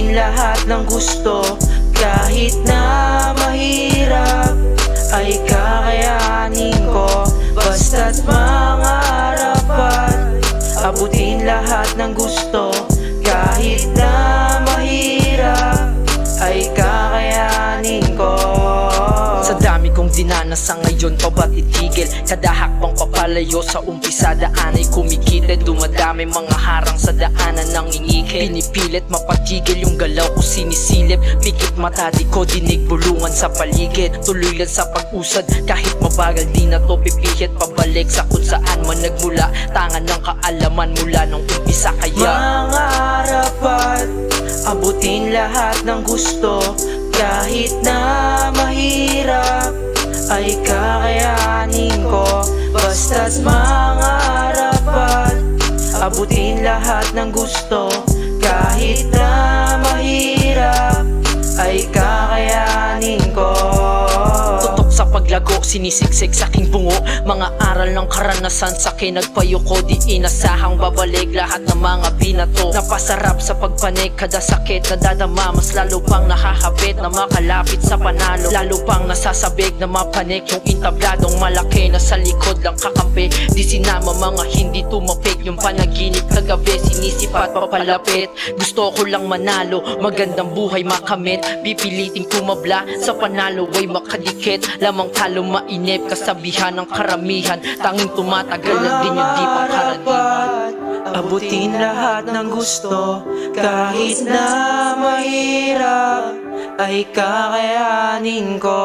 Abutin lahat ng gusto, kahit na mahirap ay kakayanin ko, basta't mangarap at abutin lahat ng gusto, kahit na mahirap ay kakayanin ko. Sa dami kong dinanasa ngayon pa ba't itigil? Kada hakbang papalayo sa umpisa daan ay kumikitid. Dumadami mga harang sa daanan ng ingikil. Pinipilit mapatigil yung galaw ko sinisilip. Pikit mata di ko dinig bulungan sa paligid. Tuloy lang sa pag-usad kahit mabagal di na to pipihit. Pabalik sa kung saan man nagmula. Tangan ng kaalaman mula nung umpisa kaya mangarap at abutin lahat ng gusto, kahit na mahirap ay kakayanin ko, basta't mangarap at abutin lahat ng gusto, kahit na mahirap ay kakayanin ko. Tutok sa paglago, sinisiksik sa aking bungo, mga aral ng karanasan sa kinagpayuko. Di inasahang babalik lahat ng mga binato. Napasarap sa pagpanik, kada sakit nadadama, mas lalo pang nahahabit na makalapit sa panalo. Lalo pang nasasabik na mapanik yung intabladong malaki na sa likod lang kakampi. Di sinama mga hindi tumapik, yung panaginip kagabi sinisipat papalapit. Gusto ko lang manalo, magandang buhay makamit. Pipiliting kumabla sa panalo ay makadikit. Lamang talo mainip, kasabihan ng karamihan. Tanging tumatagal lang din yung di pangkaraniwan. Abutin lahat ng gusto, kahit na mahirap ay kakayanin ko.